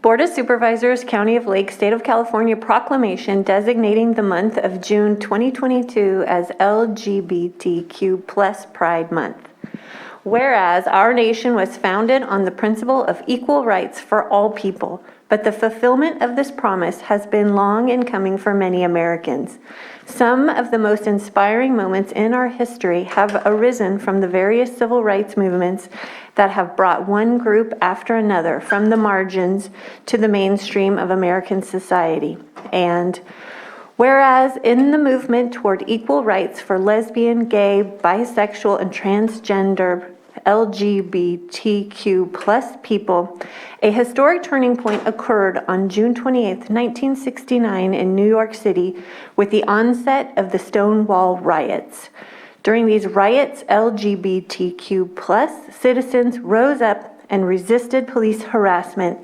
Board of Supervisors, County of Lake, State of California proclamation designating the month of June 2022 as LGBTQ plus Pride Month. Whereas our nation was founded on the principle of equal rights for all people, but the fulfillment of this promise has been long in coming for many Americans. Some of the most inspiring moments in our history have arisen from the various civil rights movements that have brought one group after another from the margins to the mainstream of American society. And whereas in the movement toward equal rights for lesbian, gay, bisexual, and transgender LGBTQ plus people, a historic turning point occurred on June 28, 1969 in New York City with the onset of the Stonewall riots. During these riots, LGBTQ plus citizens rose up and resisted police harassment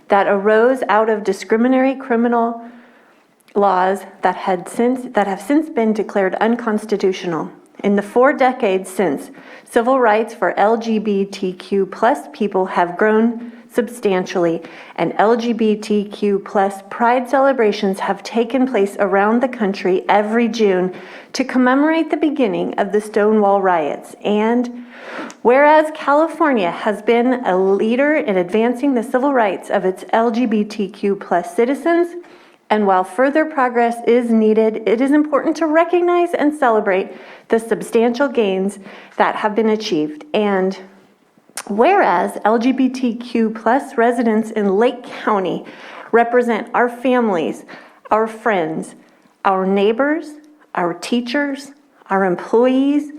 that arose out of discriminatory criminal laws that have since been declared unconstitutional. In the 4 decades since, civil rights for LGBTQ plus people have grown substantially, and LGBTQ plus pride celebrations have taken place around the country every June to commemorate the beginning of the Stonewall riots. And whereas California has been a leader in advancing the civil rights of its LGBTQ plus citizens, and while further progress is needed, it is important to recognize and celebrate the substantial gains that have been achieved. And whereas LGBTQ plus residents in Lake County represent our families, our friends, our neighbors, our teachers, our employees,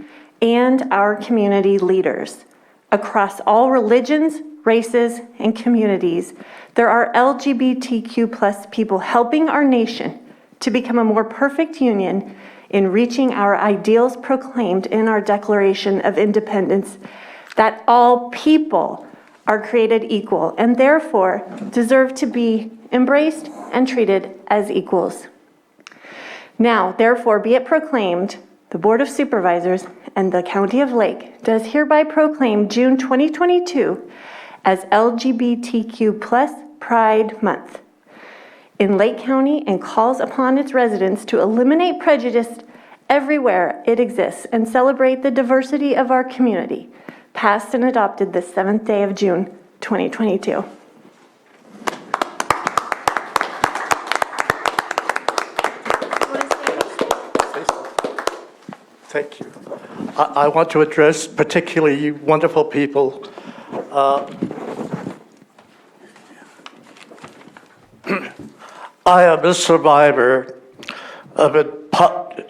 and our community leaders. Across all religions, races, and communities, there are LGBTQ plus people helping our nation to become a more perfect union in reaching our ideals proclaimed in our Declaration of Independence, that all people are created equal and therefore deserve to be embraced and treated as equals. Now, therefore, be it proclaimed, the Board of Supervisors and the County of Lake does hereby proclaim June 2022 as LGBTQ plus Pride Month in Lake County, and calls upon its residents to eliminate prejudice everywhere it exists and celebrate the diversity of our community, passed and adopted this 7th day of June 2022. Thank you. I want to address particularly you wonderful people. I am a survivor of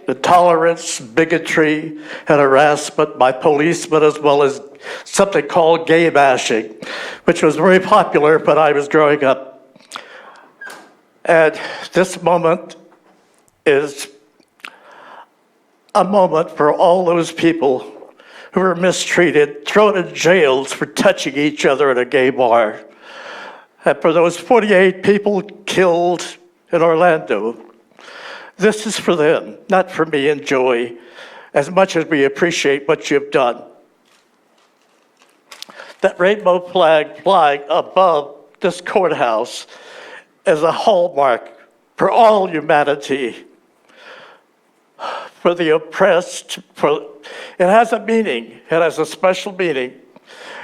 intolerance, bigotry, and harassment by policemen, as well as something called gay bashing, which was very popular when I was growing up. And this moment is a moment for all those people who were mistreated, thrown in jails for touching each other at a gay bar. And for those 48 people killed in Orlando, this is for them, not for me and Joey, as much as we appreciate what you've done. That rainbow flag flying above this courthouse is a hallmark for all humanity, for the oppressed. It has a meaning, it has a special meaning.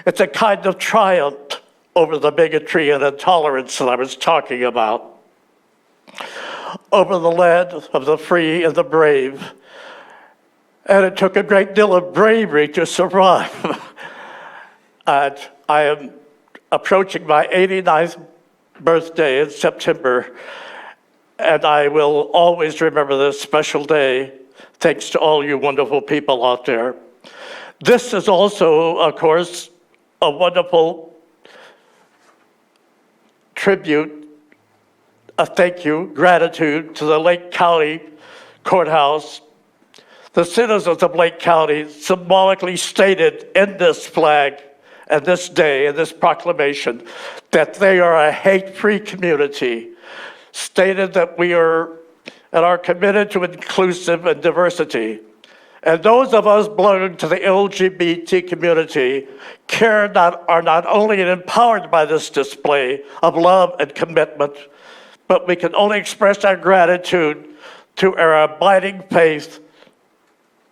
It's a kind of triumph over the bigotry and intolerance that I was talking about, over the land of the free and the brave. And it took a great deal of bravery to survive. And I am approaching my 89th birthday in September, and I will always remember this special day, thanks to all you wonderful people out there. This is also, of course, a wonderful tribute, a thank you, gratitude to the Lake County Courthouse. The citizens of Lake County symbolically stated in this flag and this day, in this proclamation, that they are a hate-free community, stated that we are and are committed to inclusive and diversity, And those of us belonging to the LGBT community are not only empowered by this display of love and commitment, but we can only express our gratitude to our abiding faith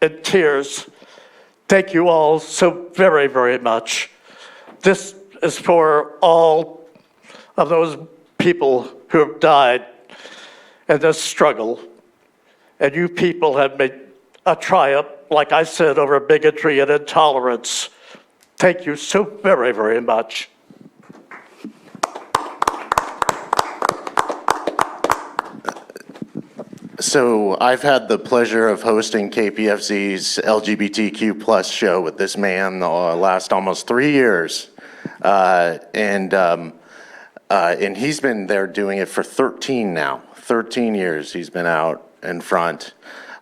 in tears. Thank you all so very, very much. This is for all of those people who have died in this struggle. And you people have made a triumph, like I said, over bigotry and intolerance. Thank you so very, very much. So I've had the pleasure of hosting KPFC's LGBTQ plus show with this man the last almost 3 years. And he's been there doing it for 13 now. 13 years he's been out in front.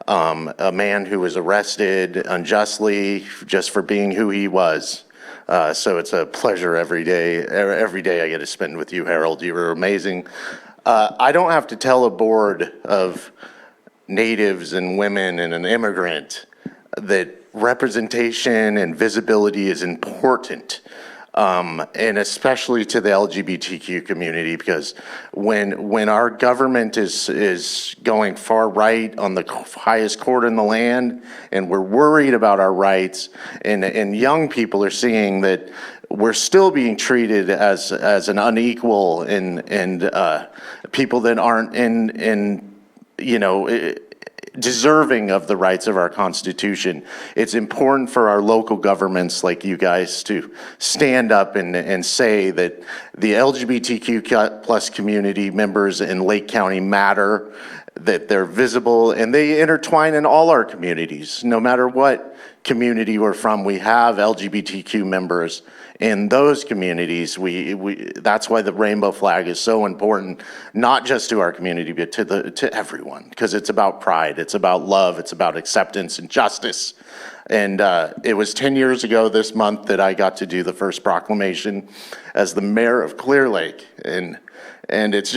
A man who was arrested unjustly just for being who he was. So it's a pleasure every day. Every day I get to spend with you, Harold. You were amazing. I don't have to tell a board of natives and women and an immigrant that representation and visibility is important, and especially to the LGBTQ community, because when our government is going far right on the highest court in the land, and we're worried about our rights, and young people are seeing that we're still being treated as an unequal and people that aren't deserving of the rights of our Constitution. It's important for our local governments like you guys to stand up and say that the LGBTQ plus community members in Lake County matter, that they're visible, and they intertwine in all our communities. No matter what community we're from, we have LGBTQ members in those communities. That's why the rainbow flag is so important, not just to our community, but to everyone, because it's about pride, it's about love, it's about acceptance and justice. And it was 10 years ago this month that I got to do the first proclamation as the mayor of Clear Lake. And it's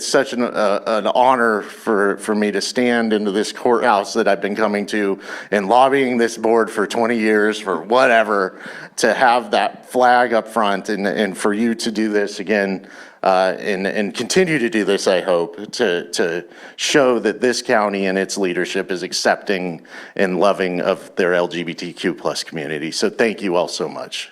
such an honor for me to stand into this courthouse that I've been coming to and lobbying this board for 20 years for whatever, to have that flag up front and for you to do this again and continue to do this, I hope, to show that this county and its leadership is accepting and loving of their LGBTQ plus community. So thank you all so much.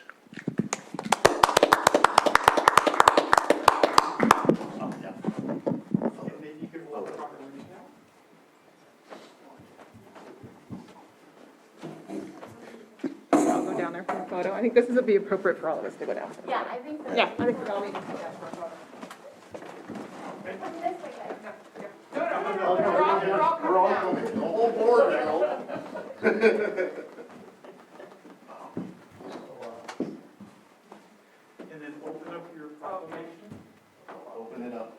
Down there for a photo. I think this would be appropriate for all of us to go down. Yeah, I think so. Yeah, I think we all need to go down for a photo. We're all coming down. The whole board now. And then open up your proclamation. Open it up.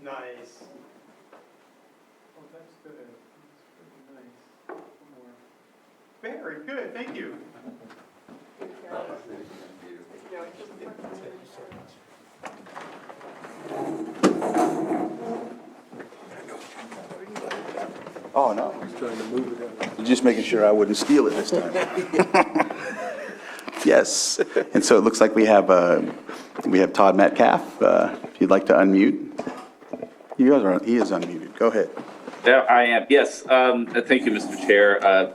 Nice. Oh, that's good. That's pretty nice. One more. Very good, thank you. Oh, no. Just making sure I wouldn't steal it this time. Yes, and so it looks like we have Todd Metcalf. If you'd like to unmute. He is unmuted. Go ahead. There I am. Yes. Thank you, Mr. Chair.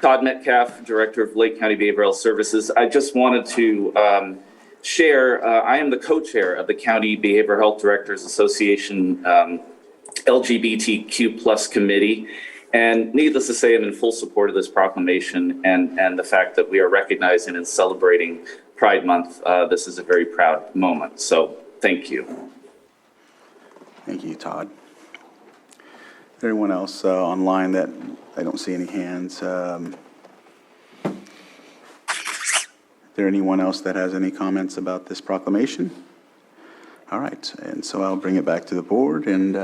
Todd Metcalf, Director of Lake County Behavioral Services. I just wanted to share, I am the co-chair of the County Behavioral Health Directors Association LGBTQ plus committee. And needless to say, I'm in full support of this proclamation and the fact that we are recognizing and celebrating Pride Month. This is a very proud moment. So thank you. Thank you, Todd. Anyone else online that I don't see any hands? Is there anyone else that has any comments about this proclamation? All right, and so I'll bring it back to the board and